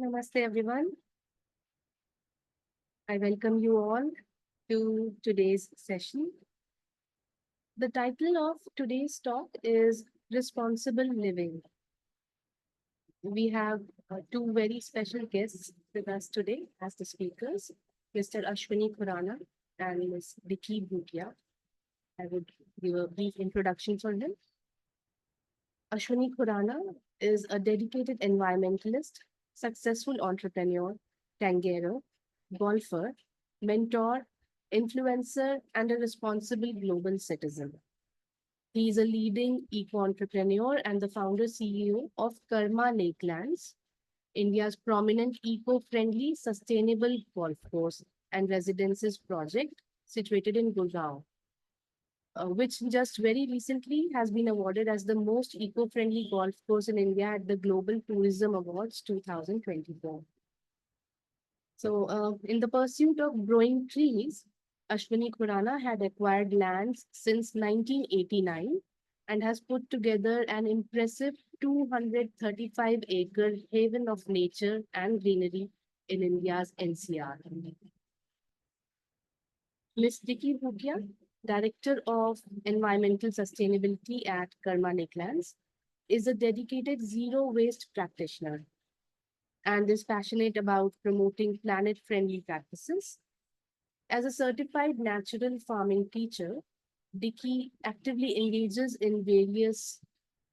Namaste, everyone. I welcome you all to today's session. The title of today's talk is Responsible Living. We have two very special guests with us today as the speakers, Mr. Ashwani Khurana and Ms. Diki Bhutia. I would give a brief introduction for them. Ashwani Khurana is a dedicated environmentalist, successful entrepreneur, Tanguero, golfer, mentor, influencer, and a responsible global citizen. He is a leading eco-entrepreneur and the founder CEO of Karma Lakelands, India's prominent eco-friendly sustainable golf course and residences project situated in Gurgaon, which just very recently has been awarded as the most eco-friendly golf course in India at the Global Tourism Awards 2024. So, in the pursuit of growing trees, Ashwani Khurana had acquired lands since 1989 and has put together an impressive 235-acre haven of nature and greenery in India's NCR. Ms. Diki Bhutia, Director of Environmental Sustainability at Karma Lakelands, is a dedicated zero-waste practitioner and is passionate about promoting planet-friendly practices. As a certified natural farming teacher, Diki actively engages in various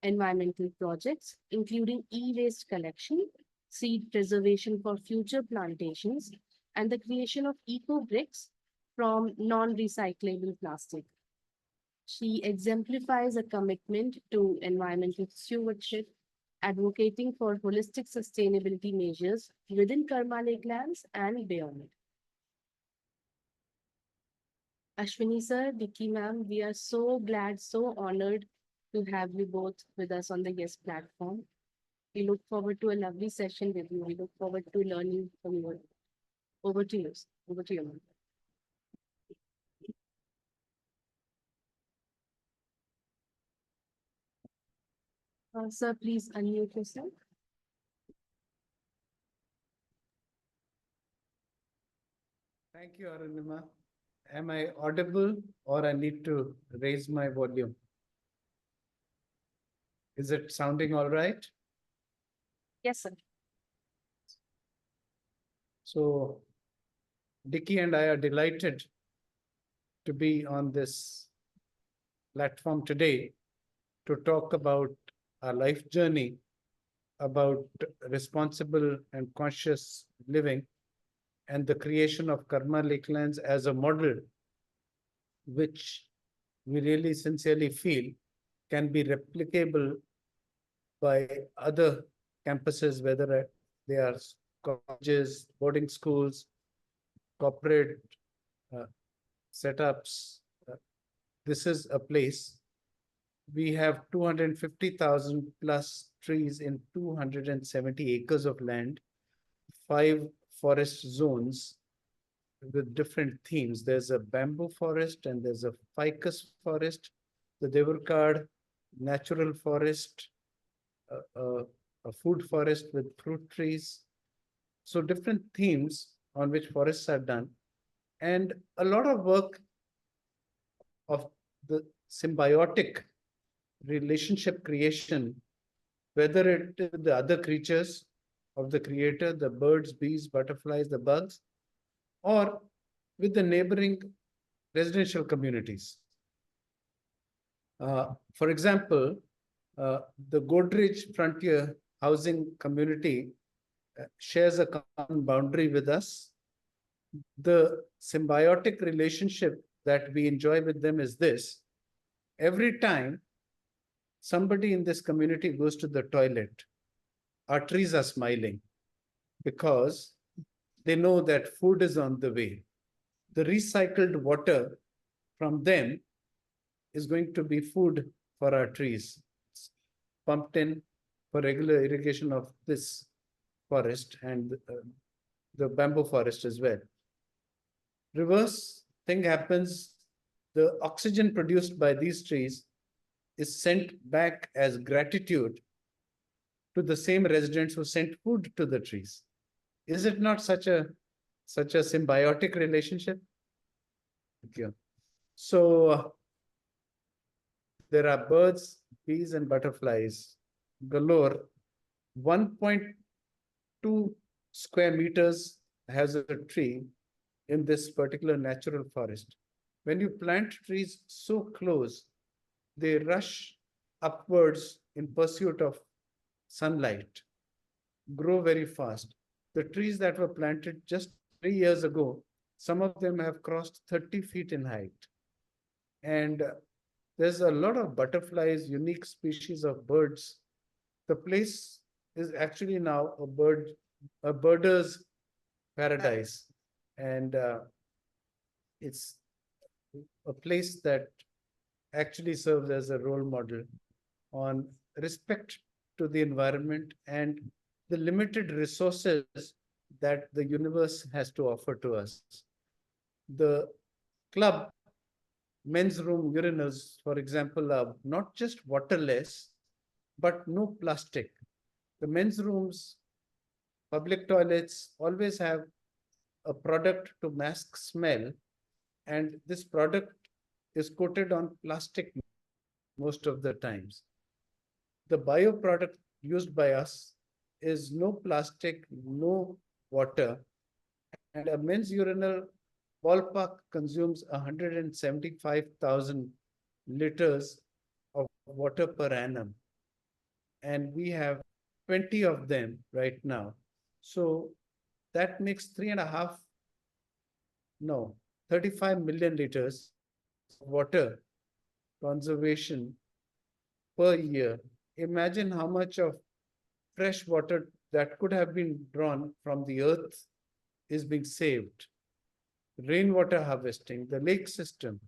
environmental projects, including e-waste collection, seed preservation for future plantations, and the creation of eco-bricks from non-recyclable plastic. She exemplifies a commitment to environmental stewardship, advocating for holistic sustainability measures within Karma Lakelands and beyond. Ashwini sir, Diki ma'am, we are so glad, so honored to have you both with us on the guest platform. We look forward to a lovely session with you. We look forward to learning from you. Over to you. Over to you, ma'am. Sir, please unmute yourself. Thank you, Arunima. Am I audible or I need to raise my volume? Is it sounding all right? Yes, sir. So, Diki and I are delighted to be on this platform today to talk about our life journey, about responsible and conscious living, and the creation of Karma Lakelands as a model, which we really sincerely feel can be replicable by other campuses, whether they are colleges, boarding schools, corporate setups. This is a place. We have 250,000 plus trees in 270 acres of land, 5 forest zones with different themes. There's a bamboo forest and there's a ficus forest, the Devarkad natural forest, a food forest with fruit trees. So different themes on which forests are done, and a lot of work of the symbiotic relationship creation, whether it is the other creatures of the creator, the birds, bees, butterflies, the bugs, or with the neighboring residential communities. For example, the Godrej Frontier Housing Community shares a common boundary with us. The symbiotic relationship that we enjoy with them is this: every time somebody in this community goes to the toilet, our trees are smiling because they know that food is on the way. The recycled water from them is going to be food for our trees. It's pumped in for regular irrigation of this forest and the bamboo forest as well. Reverse thing happens. The oxygen produced by these trees is sent back as gratitude to the same residents who sent food to the trees. Is it not such a symbiotic relationship? Thank you. So there are birds, bees, and butterflies galore. 1.2 square meters has a tree in this particular natural forest. When you plant trees so close, they rush upwards in pursuit of sunlight, grow very fast. The trees that were planted just 3 years ago, some of them have crossed 30 feet in height. And there's a lot of butterflies, unique species of birds. The place is actually now a birder's paradise. And it's a place that actually serves as a role model on respect to the environment and the limited resources that the universe has to offer to us. The club men's room urinals, for example, are not just waterless, but no plastic. The men's rooms, public toilets always have a product to mask smell, and this product is coated on plastic most of the times. The bioproduct used by us is no plastic, no water, and a men's urinal ballpark consumes 175,000 liters of water per annum. And we have 20 of them right now. So that makes 35 million liters of water conservation per year. Imagine how much of fresh water that could have been drawn from the earth is being saved. Rainwater harvesting, the lake system,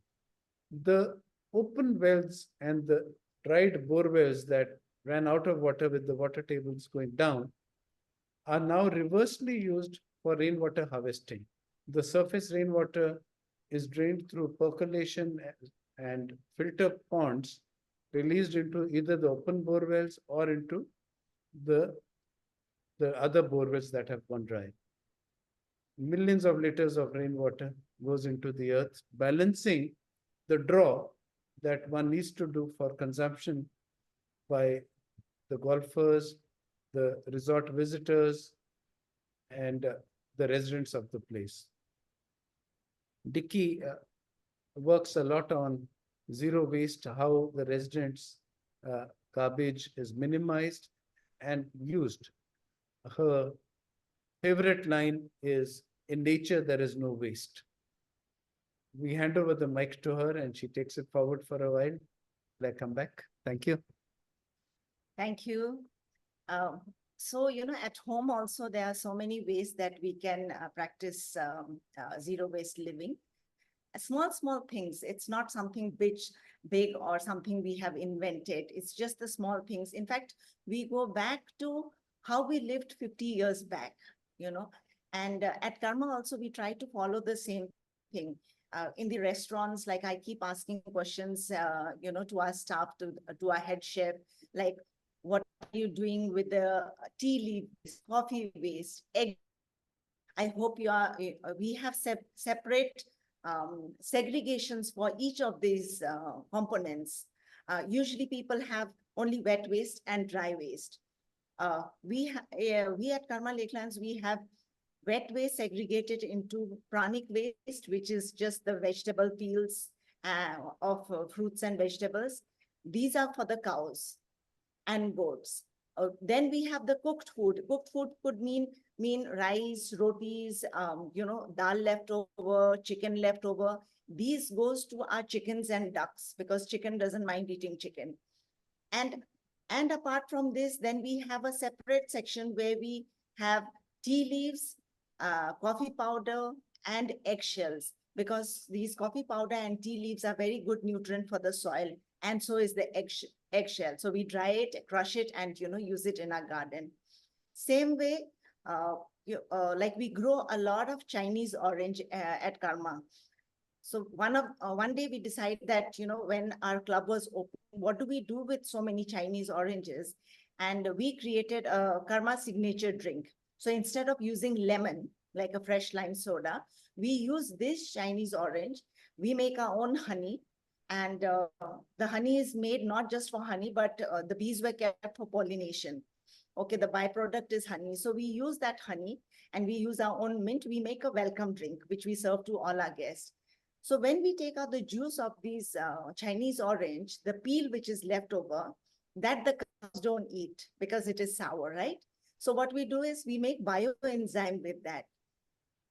the open wells and the dried bore wells that ran out of water with the water tables going down are now reversely used for rainwater harvesting. The surface rainwater is drained through percolation and filter ponds released into either the open bore wells or into the, the other bore wells that have gone dry. Millions of liters of rainwater goes into the earth, balancing the draw that one needs to do for consumption by the golfers, the resort visitors, and the residents of the place. Diki works a lot on zero waste, how the residents' garbage is minimized and used. Her favorite line is, "In nature, there is no waste." We hand over the mic to her and she takes it forward for a while. I'll come back. Thank you. Thank you. So, at home also, there are so many ways that we can practice zero waste living. Small things. It's not something big or something we have invented. It's just the small things. In fact, we go back to how we lived 50 years back, and at Karma also, we try to follow the same thing. In the restaurants, like I keep asking questions, to our staff, to our head chef, like, what are you doing with the tea leaves, coffee waste, egg? I hope we have separate segregations for each of these components. Usually people have only wet waste and dry waste. We at Karma Lakelands, we have wet waste segregated into pranic waste, which is just the vegetable peels of fruits and vegetables. These are for the cows and goats. Then we have the cooked food. Cooked food could mean rice, rotis, dal leftover, chicken leftover. These goes to our chickens and ducks because chicken doesn't mind eating chicken. And apart from this, then we have a separate section where we have tea leaves, coffee powder, and eggshells, because these coffee powder and tea leaves are very good nutrient for the soil, and so is the eggshell. So we dry it, crush it, and use it in our garden. Same way, like we grow a lot of Chinese orange at Karma. So one day we decided that, when our club was open, what do we do with so many Chinese oranges? And we created a Karma signature drink. So instead of using lemon, like a fresh lime soda, we use this Chinese orange. We make our own honey. And the honey is made not just for honey, but the bees were kept for pollination. Okay, the byproduct is honey. So we use that honey and we use our own mint. We make a welcome drink, which we serve to all our guests. So when we take out the juice of these Chinese orange, the peel which is left over, that the cows don't eat because it is sour, right? So what we do is we make bioenzyme with that.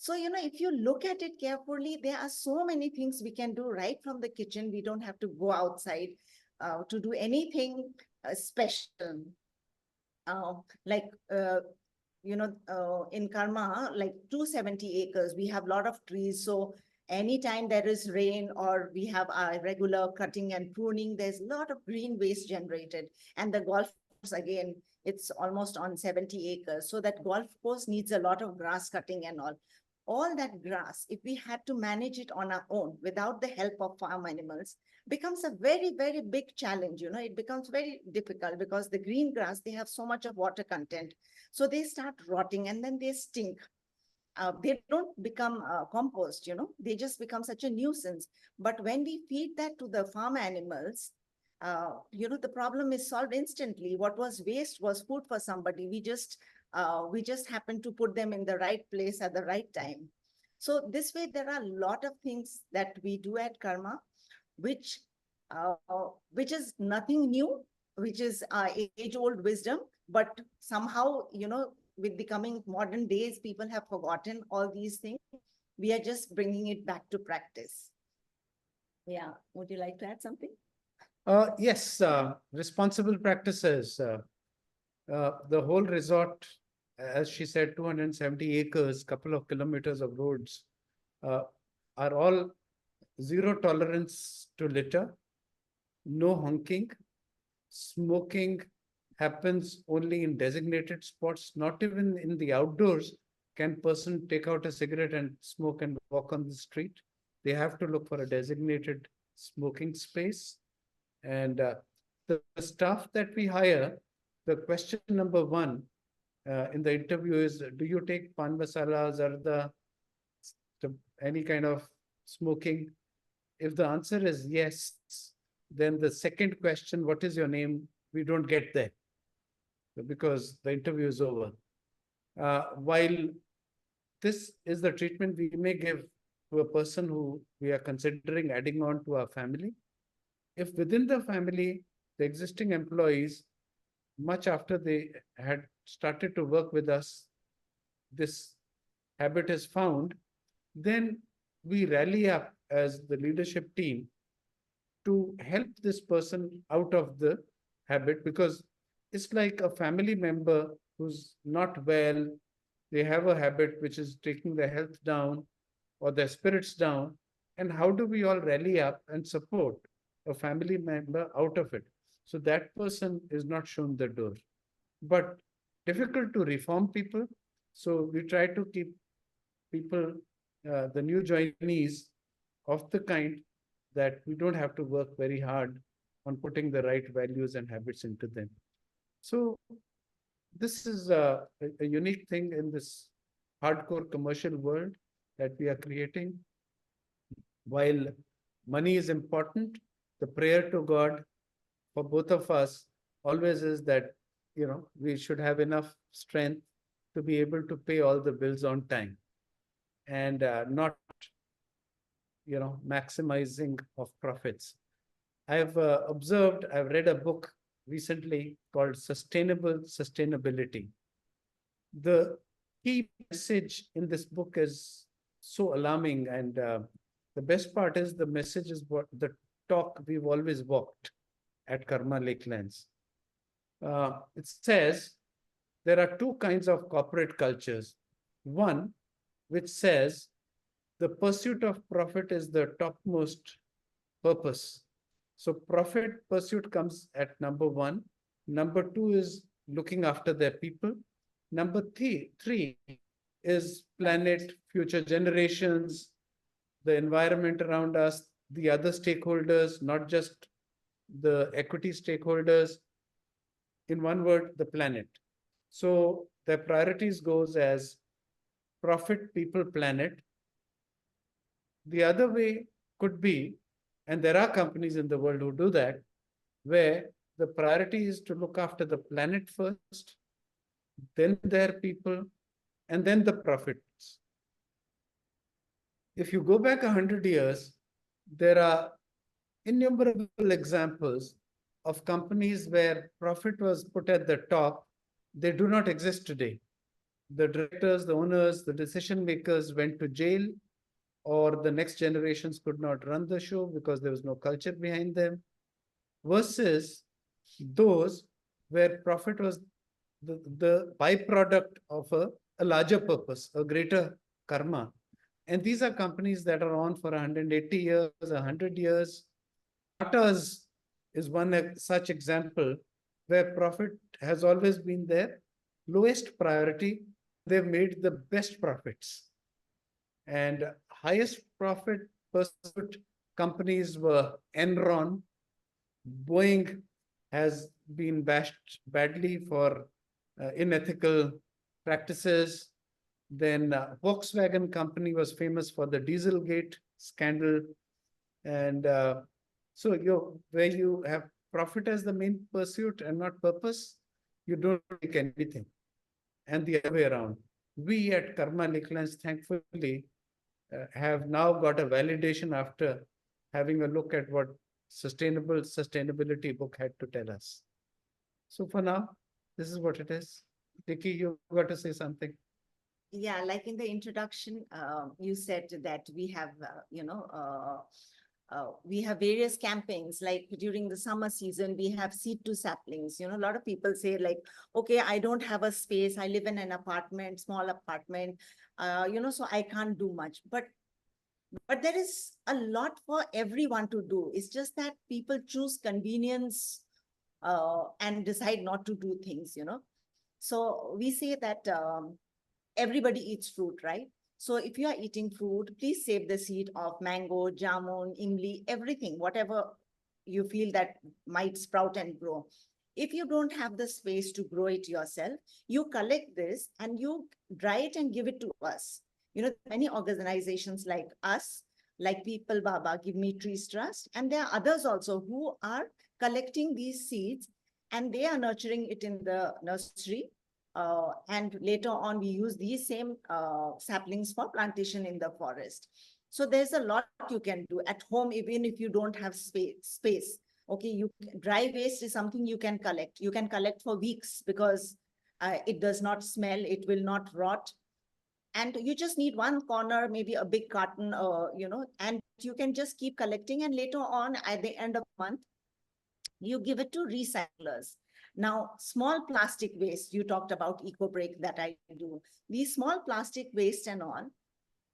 So, if you look at it carefully, there are so many things we can do right from the kitchen. We don't have to go outside to do anything special. Like, in Karma, like 270 acres, we have a lot of trees. So anytime there is rain or we have a regular cutting and pruning, there's a lot of green waste generated. And the golf course, again, it's almost on 70 acres. So that golf course needs a lot of grass cutting and all that grass, if we had to manage it on our own without the help of farm animals, becomes a very, very big challenge. It becomes very difficult because the green grass, they have so much of water content. So they start rotting and then they stink. They don't become compost, they just become such a nuisance. But when we feed that to the farm animals, the problem is solved instantly. What was waste was food for somebody. We just happen to put them in the right place at the right time. So this way, there are a lot of things that we do at Karma, which is nothing new, which is age-old wisdom, but somehow, with the coming modern days, people have forgotten all these things. We are just bringing it back to practice. Yeah, would you like to add something? Yes, responsible practices. The whole resort, as she said, 270 acres, couple of kilometers of roads, are all zero tolerance to litter, no honking, smoking happens only in designated spots, not even in the outdoors can person take out a cigarette and smoke and walk on the street. They have to look for a designated smoking space. And the staff that we hire, the question number one in the interview is, do you take pan masala, zarda, any kind of smoking? If the answer is yes, then the second question, what is your name? We don't get there because the interview is over. While this is the treatment we may give to a person who we are considering adding on to our family, if within the family, the existing employees, much after they had started to work with us, this habit is found, then we rally up as the leadership team to help this person out of the habit, because it's like a family member who's not well, they have a habit which is taking their health down or their spirits down. And how do we all rally up and support a family member out of it? So that person is not shown the door. But difficult to reform people. So we try to keep people, the new joinees, of the kind that we don't have to work very hard on putting the right values and habits into them. So this is a unique thing in this hardcore commercial world that we are creating. While money is important, the prayer to God for both of us always is that, we should have enough strength to be able to pay all the bills on time and not, maximizing of profits. I've observed, I've read a book recently called Sustainable Sustainability. The key message in this book is so alarming, and the best part is the message is what the talk we've always walked at Karma Lakelands. It says there are two kinds of corporate cultures. One, which says the pursuit of profit is the topmost purpose. So profit pursuit comes at number one. Number two is looking after their people. Number three is planet, future generations, the environment around us, the other stakeholders, not just the equity stakeholders. In one word, the planet. So their priorities goes as profit, people, planet. The other way could be, and there are companies in the world who do that, where the priority is to look after the planet first, then their people, and then the profits. If you go back 100 years, there are innumerable examples of companies where profit was put at the top. They do not exist today. The directors, the owners, the decision makers went to jail, or the next generations could not run the show because there was no culture behind them, versus those where profit was the byproduct of a larger purpose, a greater karma. And these are companies that are on for 180 years, 100 years. Tata's is one such example where profit has always been their lowest priority. They've made the best profits. And highest profit pursuit companies were Enron. Boeing has been bashed badly for unethical practices. Then Volkswagen company was famous for the Dieselgate scandal. And so where you have profit as the main pursuit and not purpose, you don't make anything. And the other way around. We at Karma Lakelands, thankfully, have now got a validation after having a look at what sustainability book had to tell us. So for now, this is what it is. Diki, you got to say something. Yeah, like in the introduction, you said that we have, we have various campaigns, like during the summer season, we have seed to saplings. A lot of people say like, okay, I don't have a space. I live in an apartment, small apartment, so I can't do much. But there is a lot for everyone to do. It's just that people choose convenience and decide not to do things, So we say that everybody eats fruit, right? So if you are eating fruit, please save the seed of mango, jamun, imli, everything, whatever you feel that might sprout and grow. If you don't have the space to grow it yourself, you collect this and you dry it and give it to us. Many organizations like us, like People Baba, Give Me Trees Trust, and there are others also who are collecting these seeds and they are nurturing it in the nursery. And later on, we use these same saplings for plantation in the forest. So there's a lot you can do at home, even if you don't have space. Okay, dry waste is something you can collect. You can collect for weeks because it does not smell, it will not rot. And you just need one corner, maybe a big carton, and you can just keep collecting. And later on, at the end of the month, you give it to recyclers. Now, small plastic waste, you talked about eco-break that I do. These small plastic waste and all,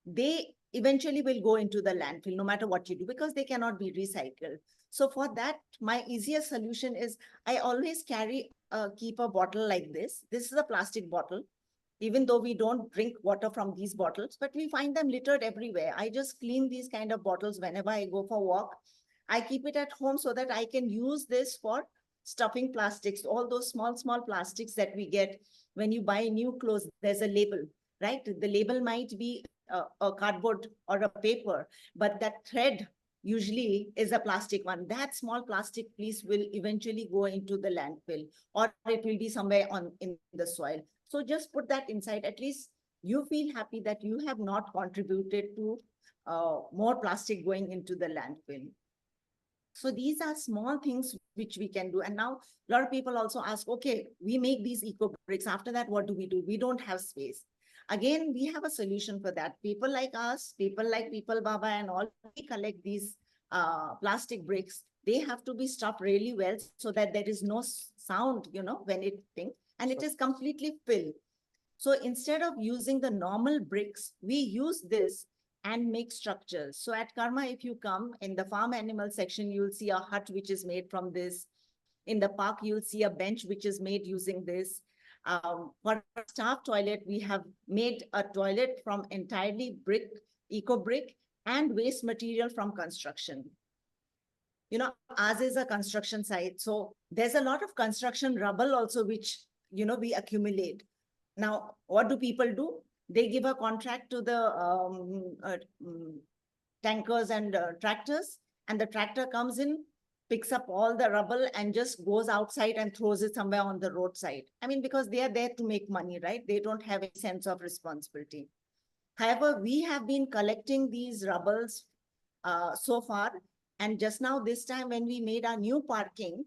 they eventually will go into the landfill no matter what you do because they cannot be recycled. So for that, my easiest solution is I always keep a bottle like this. This is a plastic bottle. Even though we don't drink water from these bottles, but we find them littered everywhere. I just clean these kind of bottles whenever I go for a walk. I keep it at home so that I can use this for stuffing plastics, all those small plastics that we get when you buy new clothes. There's a label, right? The label might be a cardboard or a paper, but that thread usually is a plastic one. That small plastic piece will eventually go into the landfill, or it will be somewhere in the soil. So just put that inside. At least you feel happy that you have not contributed to more plastic going into the landfill. So these are small things which we can do. And now a lot of people also ask, okay, we make these eco bricks. After that, what do? We don't have space. Again, we have a solution for that. People like us, people like People Baba and all, we collect these plastic bricks. They have to be stuffed really well so that there is no sound, when it thinks, and it is completely filled. So instead of using the normal bricks, we use this and make structures. So at Karma, if you come in the farm animal section, you'll see a hut which is made from this. In the park, you'll see a bench which is made using this. For staff toilet, we have made a toilet from entirely brick, eco brick, and waste material from construction. Ours is a construction site. So there's a lot of construction rubble also, which we accumulate. Now, what do people do? They give a contract to the tankers and tractors, and the tractor comes in, picks up all the rubble and just goes outside and throws it somewhere on the roadside. I mean, because they are there to make money, right? They don't have a sense of responsibility. However, we have been collecting these rubbles so far. And just now, this time when we made our new parking,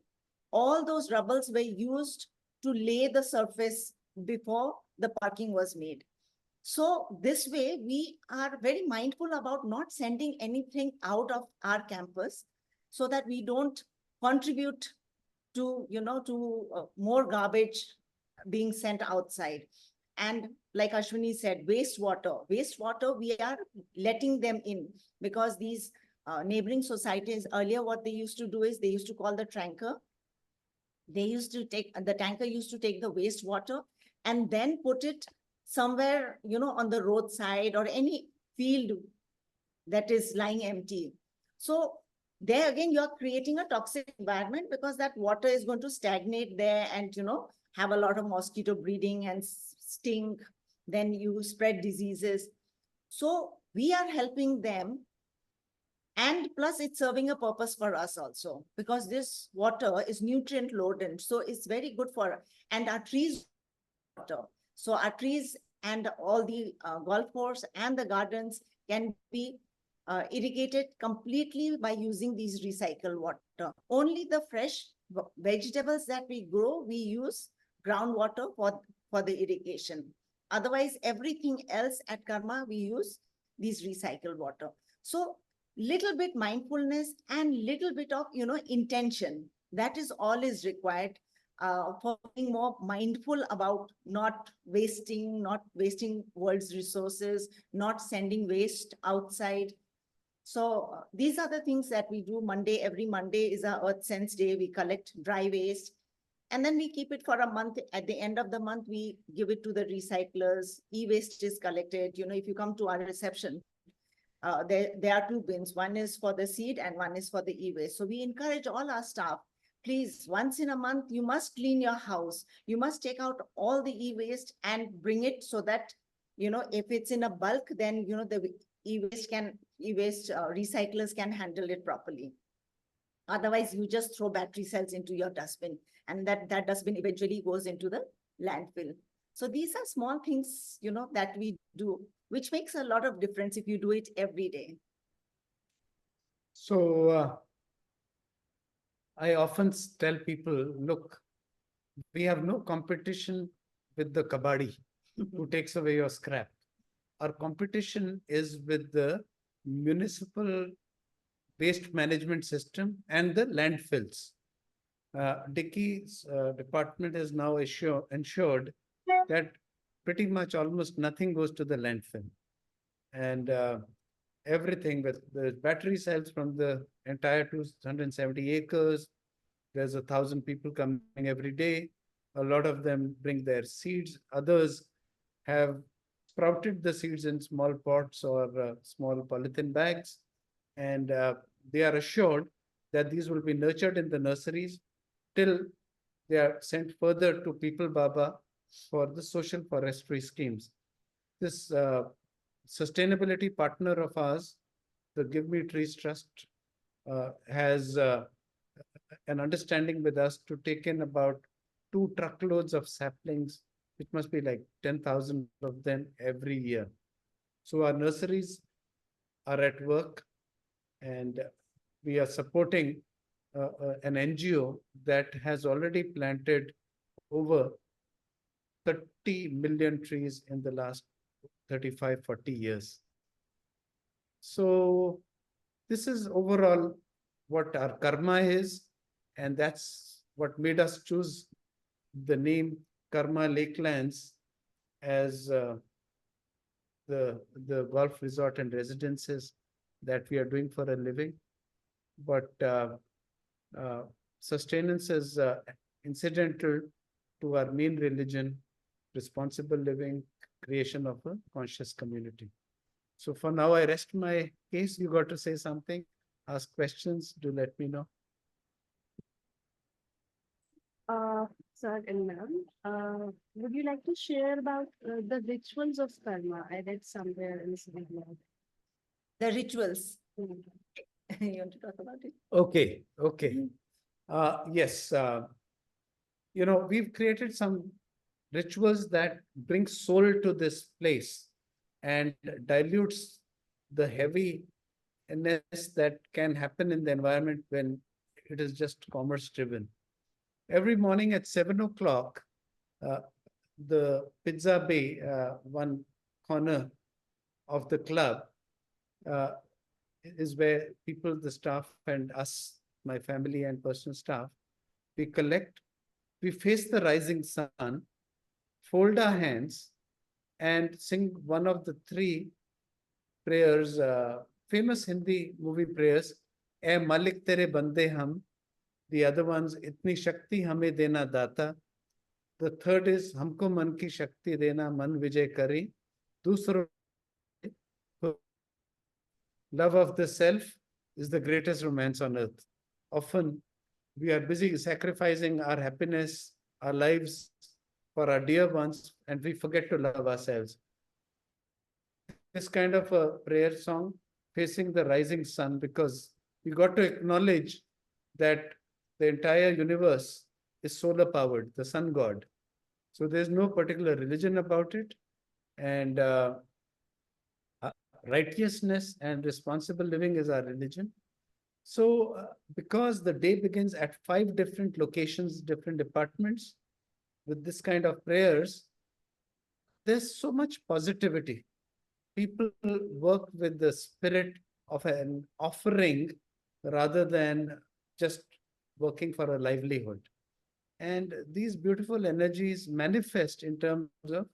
all those rubbles were used to lay the surface before the parking was made. So this way, we are very mindful about not sending anything out of our campus so that we don't contribute to, more garbage being sent outside. And like Ashwani said, wastewater, we are letting them in, because these neighboring societies, earlier what they used to do is they used to call the tanker. The tanker used to take the wastewater and then put it somewhere, on the roadside or any field that is lying empty. So there again, you're creating a toxic environment, because that water is going to stagnate there and, have a lot of mosquito breeding and stink. Then you spread diseases. So we are helping them. And plus, it's serving a purpose for us also, because this water is nutrient loaded. So it's very good for, and our trees water. So our trees and all the golf course and the gardens can be irrigated completely by using these recycled water. Only the fresh vegetables that we grow, we use groundwater for the irrigation. Otherwise, everything else at Karma, we use these recycled water. So little bit mindfulness and little bit of, intention. That is all is required for being more mindful about not wasting world's resources, not sending waste outside. So these are the things that we do. Every Monday is our Earth Sense Day. We collect dry waste, and then we keep it for a month. At the end of the month, we give it to the recyclers. E-waste is collected. If you come to our reception, there are two bins. One is for the seed and one is for the e-waste. So we encourage all our staff, please, once in a month, you must clean your house. You must take out all the e-waste and bring it, so that, if it's in a bulk, then, the e-waste recyclers can handle it properly. Otherwise, you just throw battery cells into your dustbin, and that dustbin eventually goes into the landfill. So these are small things, that we do, which makes a lot of difference if you do it every day. So I often tell people, look, we have no competition with the kabaddi who takes away your scrap. Our competition is with the municipal waste management system and the landfills. Diki's department has now ensured that pretty much almost nothing goes to the landfill. And everything with the battery cells from the entire 270 acres, there's 1,000 people coming every day. A lot of them bring their seeds. Others have sprouted the seeds in small pots or small polythene bags. And they are assured that these will be nurtured in the nurseries till they are sent further to People Baba for the social forestry schemes. This sustainability partner of ours, the Give Me Trees Trust, has an understanding with us to take in about 2 truckloads of saplings, which must be like 10,000 of them every year. So our nurseries are at work, and we are supporting an NGO that has already planted over 30 million trees in the last 35, 40 years. So this is overall what our karma is, and that's what made us choose the name Karma Lakelands as the golf resort and residences that we are doing for a living. But sustenance is incidental to our main religion, responsible living, creation of a conscious community. So for now, I rest my case. You got to say something, ask questions, do let me know. Sir and ma'am, would you like to share about the rituals of karma? I read somewhere in this video. The rituals. Mm. You want to talk about it? Okay, okay. Yes, we've created some rituals that bring soul to this place and dilutes the heaviness that can happen in the environment when it is just commerce driven. Every morning at 7 o'clock, uh, the Pizza Bay, one corner of the club, uh, is where people, the staff, and us, my family and personal staff, we collect, we face the rising sun, fold our hands, and sing one of the three prayers, famous Hindi movie prayers, "E Malik Tere Bande Hum." The other one's "Itni Shakti Hame Dena Data." The third is "Humko Man Ki Shakti Dena Man Vijay Kari." दूसरों love of the self is the greatest romance on earth. Often we are busy sacrificing our happiness, our lives for our dear ones, and we forget to love ourselves. This kind of a prayer song facing the rising sun, because we got to acknowledge that the entire universe is solar powered, the sun god. So there's no particular religion about it. And righteousness and responsible living is our religion. So, because the day begins at 5 different locations, different departments, with this kind of prayers, there's so much positivity. People work with the spirit of an offering rather than just working for a livelihood. And these beautiful energies manifest in terms of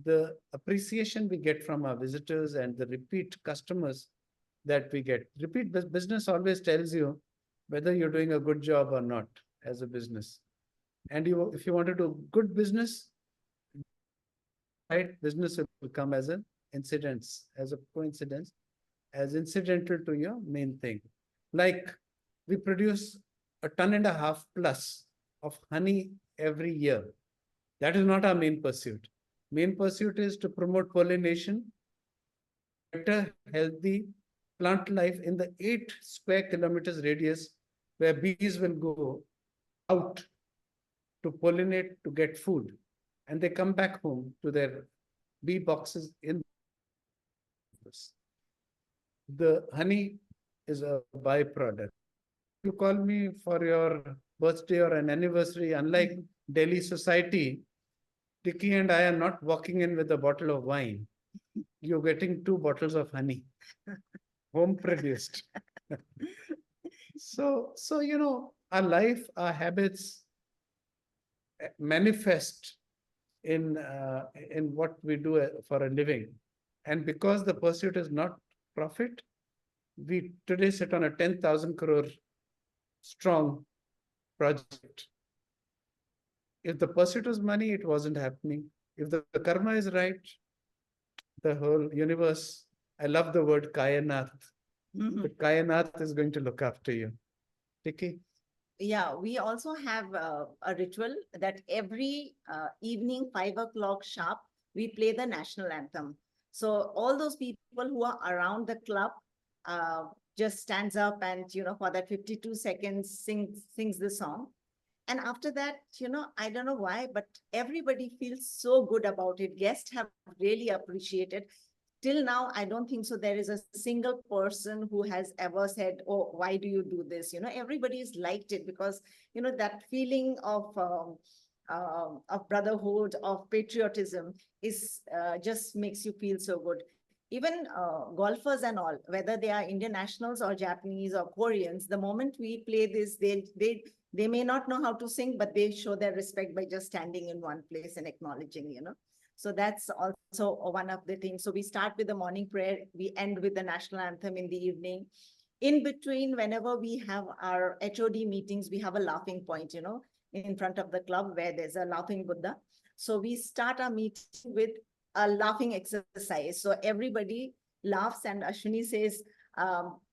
the appreciation we get from our visitors and the repeat customers that we get. Repeat business always tells you whether you're doing a good job or not as a business. And if you want to do good business, right, business will come as an incidence, as a coincidence, as incidental to your main thing. Like we produce 1.5 tons plus of honey every year. That is not our main pursuit. Main pursuit is to promote pollination, better, healthy plant life in the 8 square kilometers radius where bees will go out to pollinate to get food. And they come back home to their bee boxes in this. The honey is a byproduct. You call me for your birthday or an anniversary, unlike Delhi society, Diki and I are not walking in with a bottle of wine. You're getting 2 bottles of honey, home produced. So our life, our habits manifest in what we do for a living. And because the pursuit is not profit, we today sit on a 10,000 crore strong project. If the pursuit was money, it wasn't happening. If the karma is right, the whole universe, I love the word Kayanath. The Kayanath is going to look after you. Tiki? Yeah, we also have a ritual that every evening, 5 o'clock sharp, we play the national anthem. So all those people who are around the club uh, just stands up and, for that 52 seconds sings the song. And after that, I don't know why, but everybody feels so good about it. Guests have really appreciated. Till now, I don't think so. There is a single person who has ever said, "Oh, why do you do this?" Everybody's liked it because, that feeling of brotherhood, of patriotism is just makes you feel so good. Even golfers and all, whether they are Indian nationals or Japanese or Koreans, the moment we play this, they may not know how to sing, but they show their respect by just standing in one place and acknowledging. So that's also one of the things. So we start with the morning prayer, we end with the national anthem in the evening. In between, whenever we have our HOD meetings, we have a laughing point, in front of the club where there's a laughing Buddha. So we start our meeting with a laughing exercise. So everybody laughs and Ashwani says,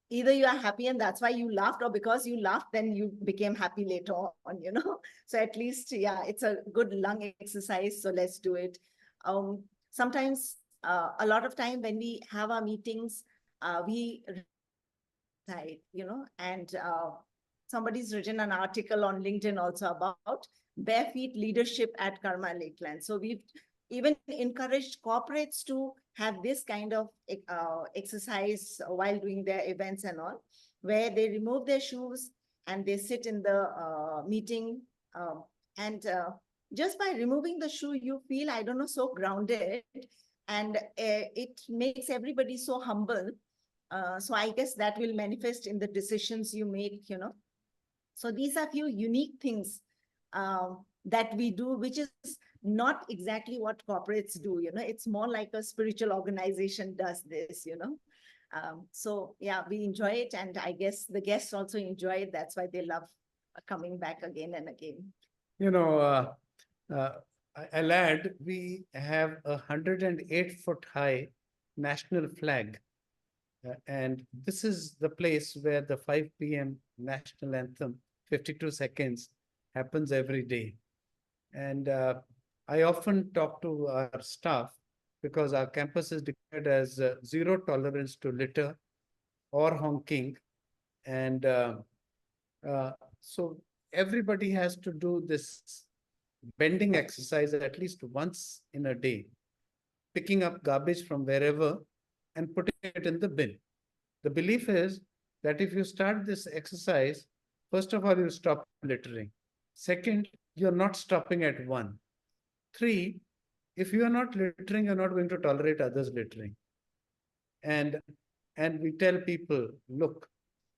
either you are happy and that's why you laughed, or because you laughed, then you became happy later on, you know. So at least, yeah, it's a good lung exercise. So let's do it. Sometimes, a lot of time when we have our meetings, we you know, and somebody's written an article on LinkedIn also about bare feet leadership at Karma Lakelands. So we've even encouraged corporates to have this kind of exercise while doing their events and all, where they remove their shoes and they sit in the meeting. And just by removing the shoe, you feel, I don't know, so grounded. And it makes everybody so humble. So I guess that will manifest in the decisions you make, you know. So these are few unique things that we do, which is not exactly what corporates do, you know. It's more like a spiritual organization does this, you know. So yeah, we enjoy it, and I guess the guests also enjoy it. That's why they love coming back again and again. You know, I'll add, we have 108-foot high national flag. And this is the place where the 5 p.m. national anthem, 52 seconds, happens every day. And I often talk to our staff because our campus is declared as zero tolerance to litter or honking. And so everybody has to do this bending exercise at least once in a day, picking up garbage from wherever and putting it in the bin. The belief is that if you start this exercise, first of all, you stop littering. Second, you're not stopping at one. Three, if you are not littering, you're not going to tolerate others littering. And we tell people, look,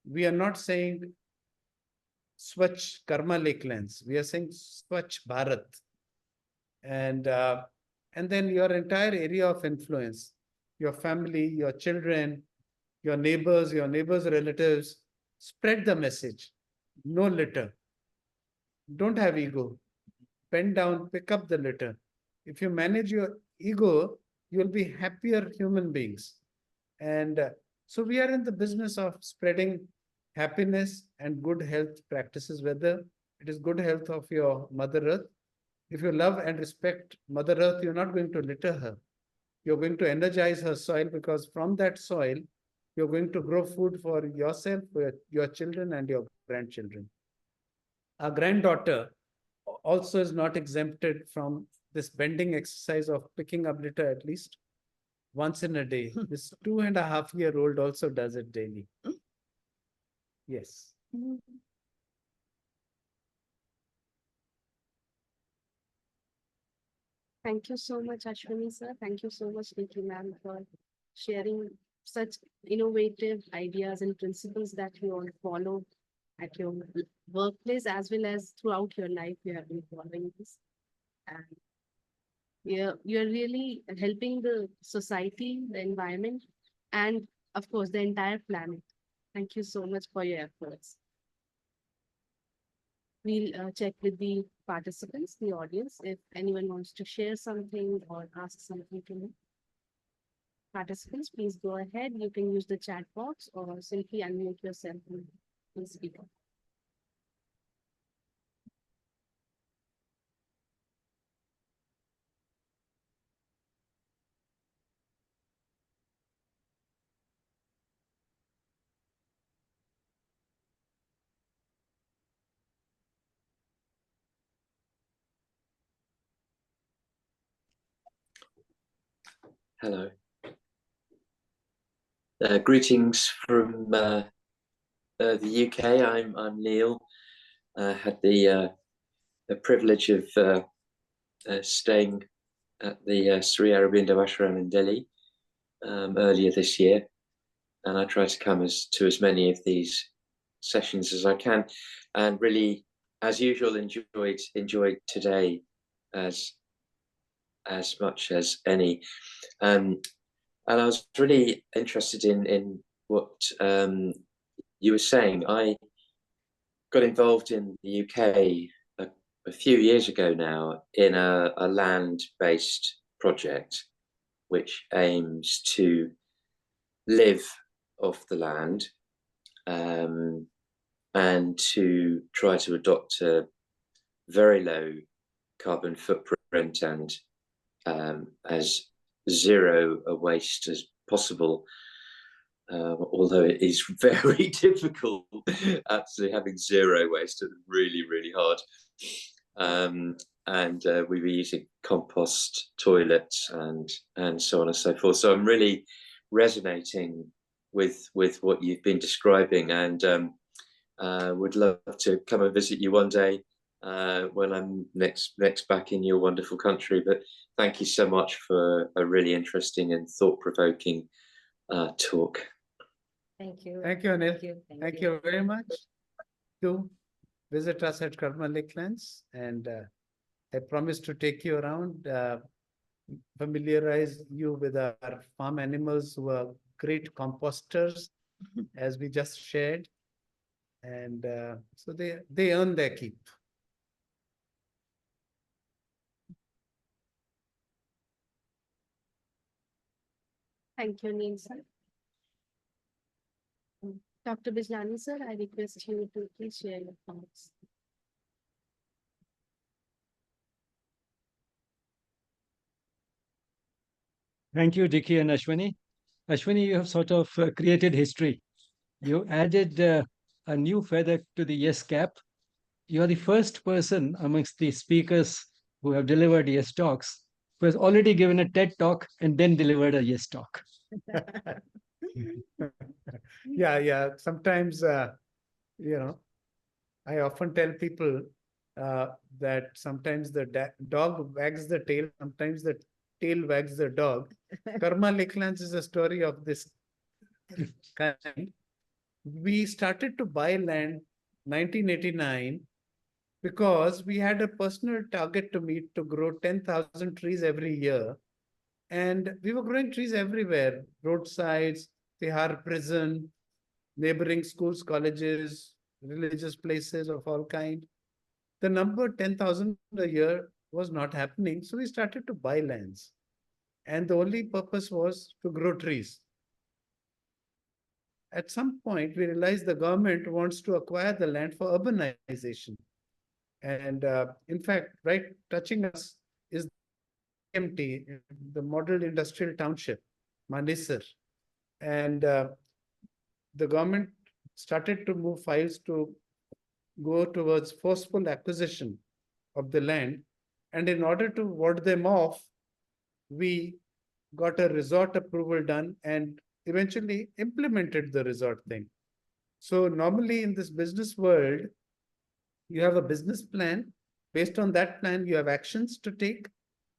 we are not saying Swachh Karma Lakelands. We are saying Swachh Bharat. And then your entire area of influence, your family, your children, your neighbors' relatives, spread the message. No litter. Don't have ego. Bend down, pick up the litter. If you manage your ego, you'll be happier human beings. And so we are in the business of spreading happiness and good health practices, whether it is good health of your Mother Earth. If you love and respect Mother Earth, you're not going to litter her. You're going to energize her soil, because from that soil, you're going to grow food for yourself, for your children, and your grandchildren. Our granddaughter also is not exempted from this bending exercise of picking up litter at least once in a day. This 2.5-year-old also does it daily. Yes. Thank you so much, Ashwani sir. Thank you so much, Nikki ma'am, for sharing such innovative ideas and principles that you all follow at your workplace as well as throughout your life. You have been following this, and you're really helping the society, the environment, and of course the entire planet. Thank you so much for your efforts. We'll check with the participants, the audience, if anyone wants to share something or ask something to me. Participants, please go ahead. You can use the chat box or simply unmute yourself and speak up. Hello. Greetings from the UK. I'm Neil. I had the privilege of staying at the Sri Aurobindo Ashram in Delhi earlier this year, and I try to come to as many of these sessions as I can, and really, as usual, enjoyed today as much as any. And I was really interested in what you were saying. I got involved in the UK a few years ago now in a land-based project which aims to live off the land and to try to adopt a very low carbon footprint and as zero a waste as possible. Although it is very difficult, absolutely having zero waste is really, really hard. And we were using compost toilets and so on and so forth. So I'm really resonating with what you've been describing, and would love to come and visit you one day when I'm next back in your wonderful country. But thank you so much for a really interesting and thought-provoking talk. Thank you. Thank you, Anil. Thank you. Thank you very much. Do visit us at Karma Lakelands, and I promise to take you around, familiarize you with our farm animals who are great composters, as we just shared. And so they earn their keep. Thank you, Neil sir. Dr. Bijlani sir, I request you to please share your thoughts. Thank you, Diki and Ashwani. Ashwani, you have sort of created history. You added a new feather to the yes cap. You are the first person amongst the speakers who have delivered yes talks who has already given a TED talk and then delivered a yes talk. Yeah. Sometimes, I often tell people that sometimes the dog wags the tail, sometimes the tail wags the dog. Karma Lakelands is a story of this kind. We started to buy land 1989 because we had a personal target to meet to grow 10,000 trees every year. And we were growing trees everywhere, roadsides, Tihar prison, neighboring schools, colleges, religious places of all kind. The number 10,000 a year was not happening. So we started to buy lands. And the only purpose was to grow trees. At some point, we realized the government wants to acquire the land for urbanization. And in fact, right touching us is MT, the Model Industrial Township, Manesar. And the government started to move files to go towards forceful acquisition of the land. And in order to ward them off, we got a resort approval done and eventually implemented the resort thing. So normally in this business world, you have a business plan. Based on that plan, you have actions to take.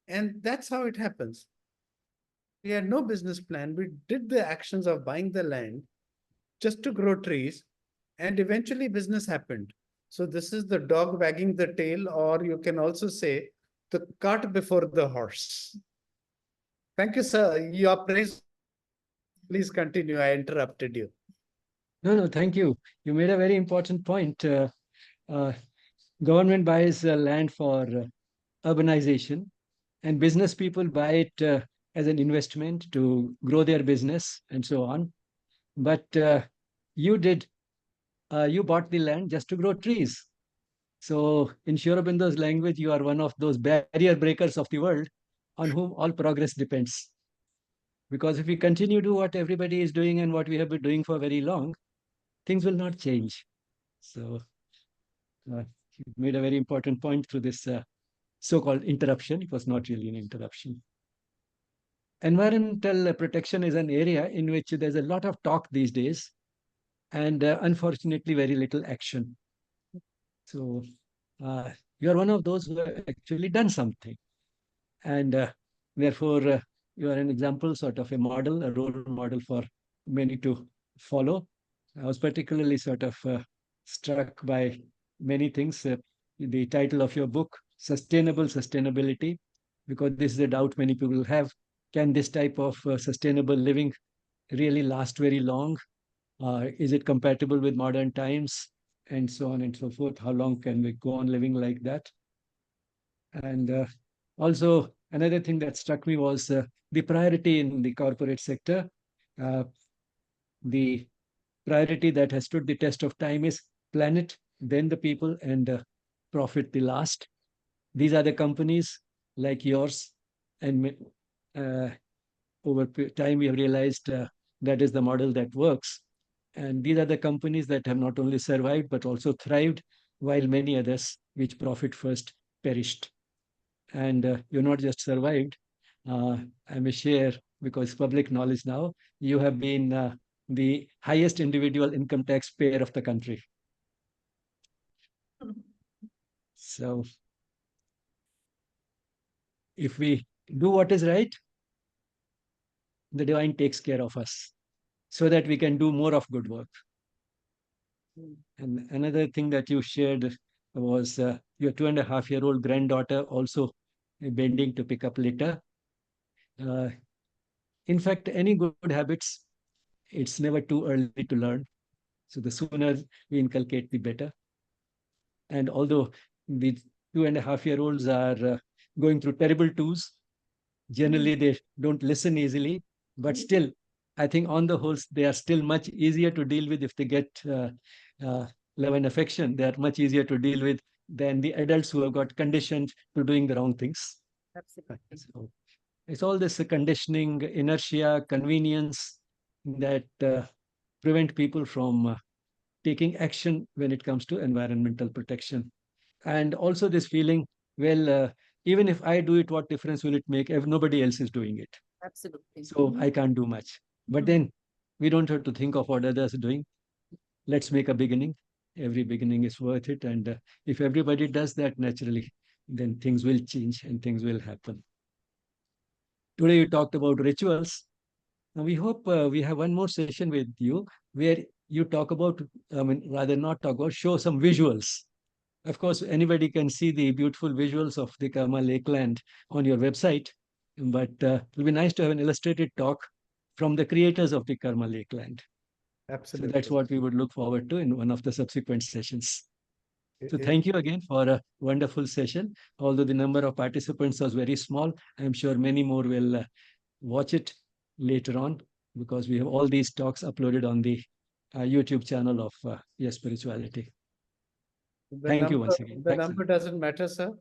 And that's how it happens. We had no business plan. We did the actions of buying the land just to grow trees. And eventually business happened. So this is the dog wagging the tail, or you can also say the cart before the horse. Thank you, sir. Your praise. Please continue. I interrupted you. No, thank you. You made a very important point. Government buys land for urbanization, and business people buy it as an investment to grow their business and so on. But you bought the land just to grow trees. So in Sri Aurobindo's language, you are one of those barrier breakers of the world on whom all progress depends. Because if we continue to do what everybody is doing and what we have been doing for very long, things will not change. So you made a very important point through this so-called interruption. It was not really an interruption. Environmental protection is an area in which there's a lot of talk these days, and unfortunately, very little action. So you are one of those who have actually done something. And therefore, you are an example, sort of a model, a role model for many to follow. I was particularly sort of struck by many things. The title of your book, Sustainable Sustainability, because this is a doubt many people have. Can this type of sustainable living really last very long? Is it compatible with modern times? And so on and so forth. How long can we go on living like that? And also, another thing that struck me was the priority in the corporate sector. The priority that has stood the test of time is planet, then the people, and profit the last. These are the companies like yours, and over time we have realized that is the model that works. And these are the companies that have not only survived but also thrived, while many others, which profit first, perished. And you're not just survived. I may share, because public knowledge now, you have been the highest individual income tax payer of the country. So if we do what is right, the divine takes care of us so that we can do more of good work. And another thing that you shared was your 2.5-year-old granddaughter also bending to pick up litter. In fact, any good habits, it's never too early to learn. So the sooner we inculcate, the better. And although the 2.5-year-olds are going through terrible twos, generally they don't listen easily, but still, I think on the whole, they are still much easier to deal with if they get love and affection. They are much easier to deal with than the adults who have got conditioned to doing the wrong things. Absolutely. So it's all this conditioning, inertia, convenience that prevent people from taking action when it comes to environmental protection. And also this feeling, well, even if I do it, what difference will it make if nobody else is doing it? Absolutely. So I can't do much. But then we don't have to think of what others are doing. Let's make a beginning. Every beginning is worth it. And if everybody does that naturally, then things will change and things will happen. Today you talked about rituals. Now we hope we have one more session with you where you talk about, I mean, rather not talk about, show some visuals. Of course, anybody can see the beautiful visuals of the Karma Lakeland on your website, but it will be nice to have an illustrated talk from the creators of the Karma Lakeland. Absolutely. So that's what we would look forward to in one of the subsequent sessions. So It- thank you again for a wonderful session. Although the number of participants was very small, I'm sure many more will watch it later on, because we have all these talks uploaded on the YouTube channel of Yes Spirituality. The Thank you number, once again. the Thanks. number doesn't matter, sir.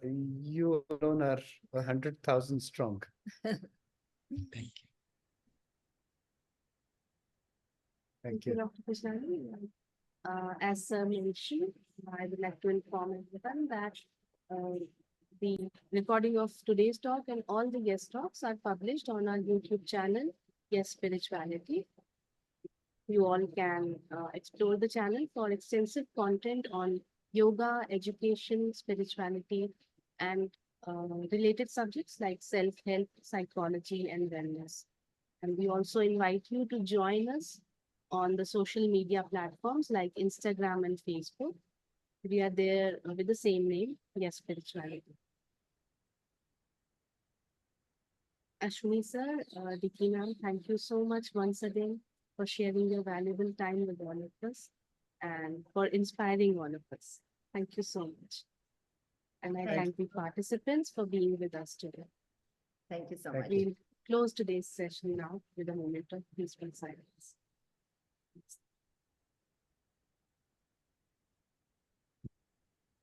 You alone are 100,000 strong. Thank you. Thank you. Dr. Krishnani. As Sir mentioned, I would like to inform everyone that the recording of today's talk and all the guest talks are published on our YouTube channel, Yes Spirituality. You all can explore the channel for extensive content on yoga, education, spirituality, and related subjects like self-help, psychology, and wellness. And we also invite you to join us on the social media platforms like Instagram and Facebook. We are there with the same name, Yes Spirituality. Ashwani sir, Diki ma'am, thank you so much once again for sharing your valuable time with all of us and for inspiring all of us. Thank you so much. And I thank the participants for being with us today. Thank you so Thank much. you. We'll close today's session now with a moment of peaceful silence.